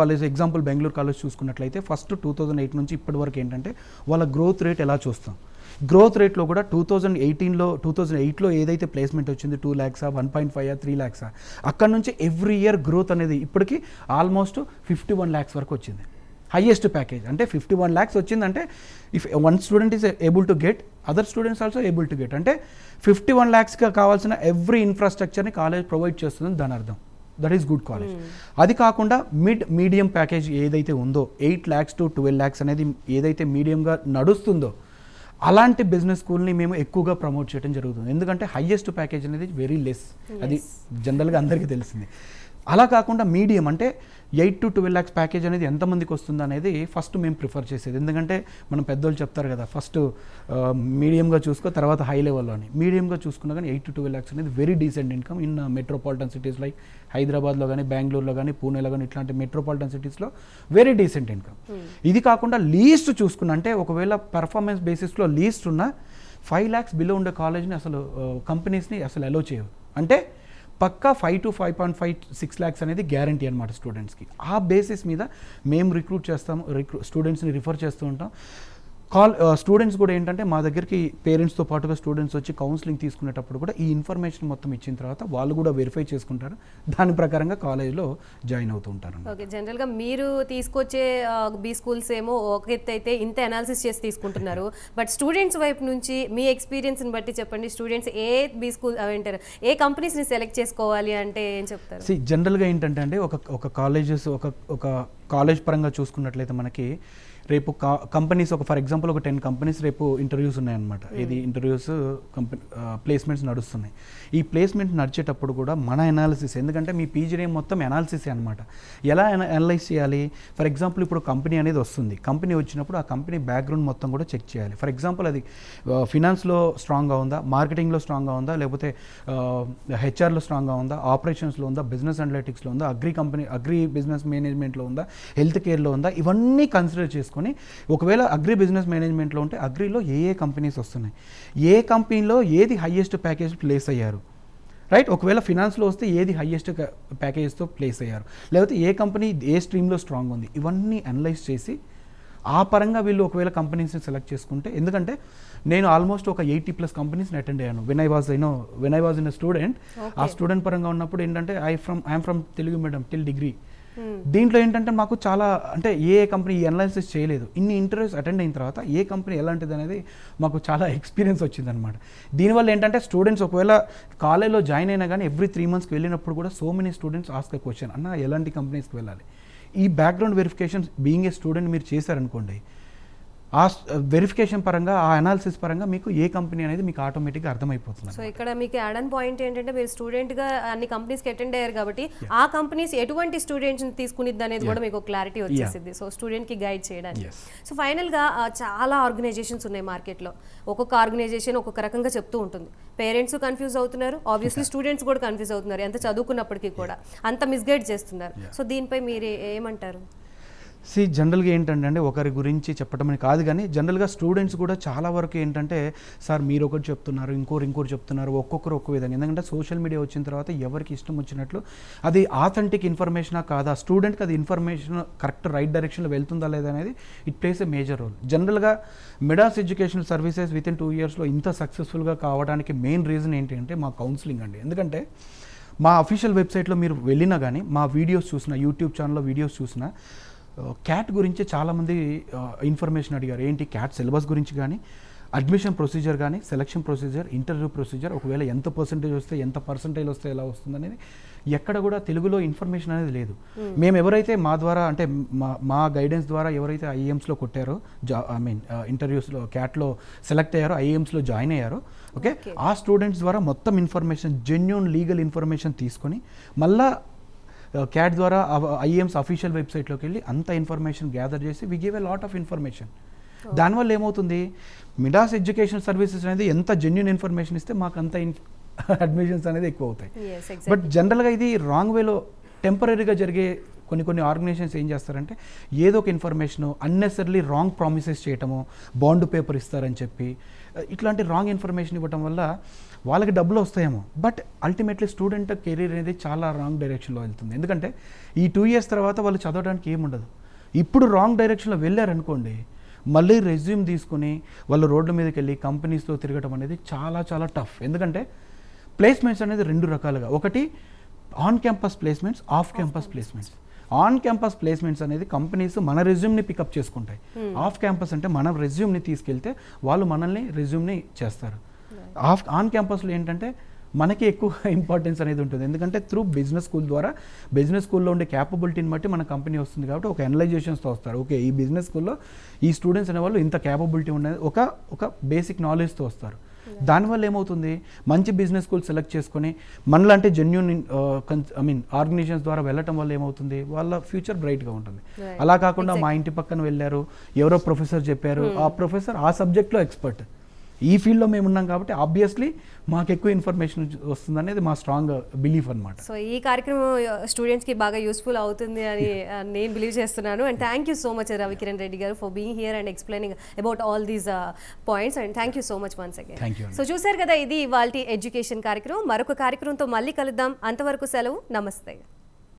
కాలేజ్ చూసుకున్నట్లయితే ఫస్ట్ 2008 నుంచి ఇప్పటి వరకు ఏంటంటే వాళ్ళ గ్రోత్ రేట్ ఎలా చూస్తాం. గ్రోత్ రేట్లో కూడా 2008లో ఏదైతే ప్లేస్మెంట్ వచ్చింది 2 lakhs, 1.5, 3 lakhs, అక్కడ నుంచి ఎవ్రీ ఇయర్ గ్రోత్ అనేది ఇప్పటికీ ఆల్మోస్ట్ 51 lakhs వరకు వచ్చింది. హైయెస్ట్ ప్యాకేజ్ అంటే 51 lakhs వచ్చిందంటే if one student is able to get, other students also able to get, అంటే 51 lakhsగా కావాల్సిన ఎవ్రీ ఇన్ఫ్రాస్ట్రక్చర్ని కాలేజ్ ప్రొవైడ్ చేస్తుందని దాని అర్థం. That is good college. అది కాకుండా మీడియం ప్యాకేజ్ ఏదైతే ఉందో 8 lakhs to 12 lakhs అనేది ఏదైతే మీడియంగా నడుస్తుందో అలాంటి బిజినెస్ స్కూల్ని మేము ఎక్కువగా ప్రమోట్ చేయడం జరుగుతుంది. ఎందుకంటే హైయెస్ట్ ప్యాకేజ్ అనేది వెరీ లెస్, అది జనరల్గా అందరికీ తెలిసింది. అలా కాకుండా మీడియం అంటే 8 to 12 lakhs ప్యాకేజ్ అనేది ఎంతమందికి వస్తుంది అనేది ఫస్ట్ మేము ప్రిఫర్ చేసేది. ఎందుకంటే మనం పెద్దోళ్ళు చెప్తారు కదా, ఫస్ట్ మీడియంగా చూసుకో తర్వాత హై లెవెల్లో అని. మీడియంగా చూసుకున్నా కానీ 8 to 12 lakhs అనేది very decent income in metropolitan cities like హైదరాబాద్లో కానీ, బెంగళూరులో కానీ, పూణేలో కానీ ఇట్లాంటి మెట్రోపాలిటన్ సిటీస్లో వెరీ డీసెంట్ ఇన్కమ్. ఇది కాకుండా లీస్ట్ చూసుకున్నా అంటే ఒకవేళ పర్ఫార్మెన్స్ బేసిస్లో లీస్ట్ ఉన్న 5 lakhs బిలో ఉండే కాలేజ్ని అసలు కంపెనీస్ని అసలు అలో చేయవు. అంటే పక్కా 5 to 5.5, 6 lakhs అనేది గ్యారంటీ అనమాట స్టూడెంట్స్కి. ఆ బేసిస్ మీద మేము రిక్రూట్ చేస్తాము, స్టూడెంట్స్ని రిఫర్ చేస్తూ ఉంటాం. స్టూడెంట్స్ కూడా ఏంటంటే మా దగ్గరికి పేరెంట్స్తో పాటుగా స్టూడెంట్స్ వచ్చి కౌన్సిలింగ్ తీసుకునేటప్పుడు కూడా ఈ ఇన్ఫర్మేషన్ మొత్తం ఇచ్చిన తర్వాత వాళ్ళు కూడా వెరిఫై చేసుకుంటారు, దాని ప్రకారంగా కాలేజ్లో జాయిన్ అవుతూ ఉంటారు. ఓకే, జనరల్గా మీరు తీసుకొచ్చే బీ స్కూల్స్ ఏమో ఒక ఎత్తు అయితే ఇంత అనాలిసిస్ చేసి తీసుకుంటున్నారు, బట్ స్టూడెంట్స్ వైపు నుంచి మీ ఎక్స్పీరియన్స్ని బట్టి చెప్పండి, స్టూడెంట్స్ ఏ బీ స్కూల్ ఏంటారు ఏ కంపెనీస్ని సెలెక్ట్ చేసుకోవాలి అంటే ఏం చెప్తారు? జనరల్గా ఏంటంటే అండి ఒక కాలేజ్ పరంగా చూసుకున్నట్లయితే మనకి రేపు కంపెనీస్ ఫర్ ఎగ్జాంపుల్ ఒక 10 కంపెనీస్ రేపు ఇంటర్వ్యూస్ ఉన్నాయన్నమాట. ఇది ఇంటర్వ్యూస్ ప్లేస్మెంట్స్ నడుస్తున్నాయి. ఈ ప్లేస్మెంట్ నడిచేటప్పుడు కూడా మన అనాలిసిస్, ఎందుకంటే మీ పీజీ మొత్తం అనాలిసిస్ అనమాట. ఎలా అనలైజ్ చేయాలి? ఫర్ ఎగ్జాంపుల్ ఇప్పుడు కంపెనీ అనేది వస్తుంది, కంపెనీ వచ్చినప్పుడు ఆ కంపెనీ బ్యాక్గ్రౌండ్ మొత్తం కూడా చెక్ చేయాలి. ఫర్ ఎగ్జాంపుల్ అది ఫినాన్స్లో స్ట్రాంగ్గా ఉందా, మార్కెటింగ్లో స్ట్రాంగ్గా ఉందా, లేకపోతే హెచ్ఆర్లో స్ట్రాంగ్గా ఉందా, ఆపరేషన్స్లో ఉందా, బిజినెస్ అనలిటిక్స్లో ఉందా, అగ్రి బిజినెస్ మేనేజ్మెంట్లో ఉందా, హెల్త్ కేర్లో ఉందా, ఇవన్నీ కన్సిడర్ చేసుకుని ఒకవేళ అగ్రి బిజినెస్ మేనేజ్మెంట్లో ఉంటే అగ్రిలో ఏ కంపెనీస్ వస్తున్నాయి, ఏ కంపెనీలో ఏది హైయెస్ట్ ప్యాకేజ్ ప్లేస్ అయ్యారు, రైట్. ఒకవేళ ఫినాన్స్లో వస్తే ఏది హైయెస్ట్ ప్యాకేజ్తో ప్లేస్ అయ్యారు, లేకపోతే ఏ కంపెనీ ఏ స్ట్రీమ్లో స్ట్రాంగ్ ఉంది, ఇవన్నీ అనలైజ్ చేసి ఆ పరంగా వీళ్ళు ఒకవేళ కంపెనీస్ని సెలెక్ట్ చేసుకుంటే, ఎందుకంటే నేను ఆల్మోస్ట్ ఒక 80+ కంపెనీస్ని అటెండ్ అయ్యాను when I was in student. ఆ స్టూడెంట్ పరంగా ఉన్నప్పుడు ఏంటంటే I'm from Telugu medium till degree. దీంట్లో ఏంటంటే మాకు చాలా అంటే ఏ కంపెనీ ఈ అనాలిసిస్ చేయలేదు, ఇన్ని ఇంటర్వ్యూస్ అటెండ్ అయిన తర్వాత ఏ కంపెనీ ఎలాంటిది అనేది మాకు చాలా ఎక్స్పీరియన్స్ వచ్చిందనమాట. దీనివల్ల ఏంటంటే స్టూడెంట్స్ ఒకవేళ కాలేజ్లో జాయిన్ అయినా కానీ ఎవ్రీ 3 monthsకి వెళ్ళినప్పుడు కూడా so many students ask a question, అన్న ఎలాంటి కంపెనీస్కి వెళ్ళాలి. ఈ background verification being a student మీరు చేశారనుకోండి, ఆ వెరిఫికేషన్ పరంగా ఆ అనాలిసిస్ పరంగా మీకు ఏ కంపెనీ అనేది మీకు ఆటోమేటిక్గా అర్థమైపోతుంది. సో ఇక్కడ మీకు యాడ్ ఆన్ పాయింట్ ఏంటంటే మీరు స్టూడెంట్గా అన్ని కంపెనీస్కి అటెండ్ అయ్యారు కాబట్టి ఆ కంపెనీస్ ఎటువంటి స్టూడెంట్స్ని తీసుకునిద్ది అనేది కూడా మీకు క్లారిటీ వచ్చేసింది, సో స్టూడెంట్కి గైడ్ చేయడానికి. సో ఫైనల్గా చాలా ఆర్గనైజేషన్స్ ఉన్నాయి మార్కెట్లో, ఒక్కొక్క ఆర్గనైజేషన్ ఒక్కొక్క రకంగా చెప్తూ ఉంటుంది. పేరెంట్స్ కన్ఫ్యూజ్ అవుతున్నారు, ఆబ్వియస్లీ స్టూడెంట్స్ కూడా కన్ఫ్యూజ్ అవుతున్నారు, ఎంత చదువుకున్నప్పటికీ కూడా అంత మిస్గైడ్ చేస్తున్నారు. సో దీనిపై మీరు ఏమంటారు? జనరల్గా ఏంటంటే అండి, ఒకరి గురించి చెప్పడం అని కాదు కానీ జనరల్గా స్టూడెంట్స్ కూడా చాలా వరకు ఏంటంటే సార్ మీరు ఒకటి చెప్తున్నారు, ఇంకోటి చెప్తున్నారు, ఒక్కొక్కరు ఒక్కో విధంగా. ఎందుకంటే సోషల్ మీడియా వచ్చిన తర్వాత ఎవరికి ఇష్టం వచ్చినట్లు అది ఆథెంటిక్ ఇన్ఫర్మేషనా కాదా, స్టూడెంట్కి అది ఇన్ఫర్మేషన్ కరెక్ట్ రైట్ డైరెక్షన్లో వెళ్తుందా లేదా అనేది it plays a major role. జనరల్గా మిడాస్ ఎడ్యుకేషనల్ సర్వీసెస్ వితిన్ 2 yearsలో ఇంత సక్సెస్ఫుల్గా కావడానికి మెయిన్ రీజన్ ఏంటంటే మా కౌన్సిలింగ్ అండి. ఎందుకంటే మా అఫీషియల్ వెబ్సైట్లో మీరు వెళ్ళినా కానీ మా వీడియోస్ చూసినా, యూట్యూబ్ ఛానల్లో వీడియోస్ చూసినా క్యాట్ గురించి చాలామంది ఇన్ఫర్మేషన్ అడిగారు. ఏంటి క్యాట్ సిలబస్ గురించి కానీ అడ్మిషన్ ప్రొసీజర్ కానీ, సెలక్షన్ ప్రొసీజర్, ఇంటర్వ్యూ ప్రొసీజర్, ఒకవేళ ఎంత పర్సెంటేజ్ వస్తే, ఎంత పర్సెంటేజ్ వస్తే ఎలా వస్తుంది అనేది ఎక్కడ కూడా తెలుగులో ఇన్ఫర్మేషన్ అనేది లేదు. మేము ఎవరైతే మా ద్వారా అంటే మా గైడెన్స్ ద్వారా ఎవరైతే ఐఏఎమ్స్లో కొట్టారో, ఇంటర్వ్యూస్లో క్యాట్లో సెలెక్ట్ అయ్యారో, ఐఏఎమ్స్లో జాయిన్ అయ్యారో, ఓకే, ఆ స్టూడెంట్స్ ద్వారా మొత్తం ఇన్ఫర్మేషన్, జెన్యూన్ లీగల్ ఇన్ఫర్మేషన్ తీసుకొని మళ్ళా క్యాట్ ద్వారా ఐఏఎమ్స్ అఫీషియల్ వెబ్సైట్లోకి వెళ్ళి అంత ఇన్ఫర్మేషన్ గ్యాదర్ చేసి we give a lot of information. దానివల్ల ఏమవుతుంది, మిడాస్ ఎడ్యుకేషన్ సర్వీసెస్ అనేది ఎంత జెన్యూన్ ఇన్ఫర్మేషన్ ఇస్తే మాకు అంత అడ్మిషన్స్ అనేది ఎక్కువ అవుతాయి. బట్ జనరల్గా ఇది రాంగ్ వేలో టెంపరీగా జరిగే కొన్ని ఆర్గనైజేషన్స్ ఏం చేస్తారంటే ఏదో ఒక ఇన్ఫర్మేషన్ అన్నెసరీ రాంగ్ ప్రామిసెస్ చేయటము, బాండ్ పేపర్ ఇస్తారని చెప్పి ఇట్లాంటి రాంగ్ ఇన్ఫర్మేషన్ ఇవ్వటం వల్ల వాళ్ళకి డబ్బులు వస్తాయేమో, బట్ అల్టిమేట్లీ స్టూడెంట్ కెరీర్ అనేది చాలా రాంగ్ డైరెక్షన్లో వెళ్తుంది. ఎందుకంటే ఈ 2 years తర్వాత వాళ్ళు చదవడానికి ఏముండదు. ఇప్పుడు రాంగ్ డైరెక్షన్లో వెళ్ళారనుకోండి, మళ్ళీ రెజ్యూమ్ తీసుకుని వాళ్ళు రోడ్ల మీదకి వెళ్ళి కంపెనీస్తో తిరగడం అనేది చాలా చాలా టఫ్. ఎందుకంటే ప్లేస్మెంట్స్ అనేది 2 రకాలుగా, ఒకటి on campus placements, off campus placements. On campus placements అనేది కంపెనీస్ మన రెజ్యూమ్ని పికప్ చేసుకుంటాయి. ఆఫ్ క్యాంపస్ అంటే మనం రెజ్యూమ్ని తీసుకెళ్తే వాళ్ళు మనల్ని రెజ్యూమ్ని చేస్తారు. ఆన్ క్యాంపస్లో ఏంటంటే మనకి ఎక్కువ ఇంపార్టెన్స్ అనేది ఉంటుంది. ఎందుకంటే త్రూ బిజినెస్ స్కూల్ ద్వారా, బిజినెస్ స్కూల్లో ఉండే క్యాపబిలిటీని బట్టి మన కంపెనీ వస్తుంది కాబట్టి ఒక అనలైజేషన్స్తో వస్తారు. ఓకే, ఈ బిజినెస్ స్కూల్లో ఈ స్టూడెంట్స్ అనేవాళ్ళు ఇంత క్యాపబిలిటీ ఉన్నది, ఒక బేసిక్ నాలెడ్జ్తో వస్తారు. దానివల్ల ఏమవుతుంది, మంచి బిజినెస్ స్కూల్ సెలెక్ట్ చేసుకొని మనలాంటి జెన్యూన్ ఆర్గనైజేషన్స్ ద్వారా వెళ్ళటం వల్ల ఏమవుతుంది, వాళ్ళ ఫ్యూచర్ బ్రైట్గా ఉంటుంది. అలా కాకుండా మా ఇంటి పక్కన వెళ్ళారు, ఎవరో ప్రొఫెసర్ చెప్పారు, ఆ ప్రొఫెసర్ ఆ సబ్జెక్ట్లో ఎక్స్పర్ట్, ఈ ఫీల్డ్లో మేము ఉన్నాం కాబట్టి ఆబ్వియస్లీ మాకు ఎక్కువ ఇన్ఫర్మేషన్ వస్తుంది అనేది మా స్ట్రాంగ్ బిలీఫ్ అనమాట. సో ఈ కార్యక్రమం స్టూడెంట్స్కి బాగా యూస్ఫుల్ అవుతుంది అని నేను బిలీవ్ చేస్తున్నాను. And thank you so much Ravikiran Reddy garu for being here and explaining about all these points. And thank you so much once again. So చూసారు కదా, ఇది ఇవాల్టి ఎడ్యుకేషన్ కార్యక్రమం. మరొక కార్యక్రమంతో మళ్ళీ కలుద్దాం. అంతవరకు సెలవు, నమస్తే.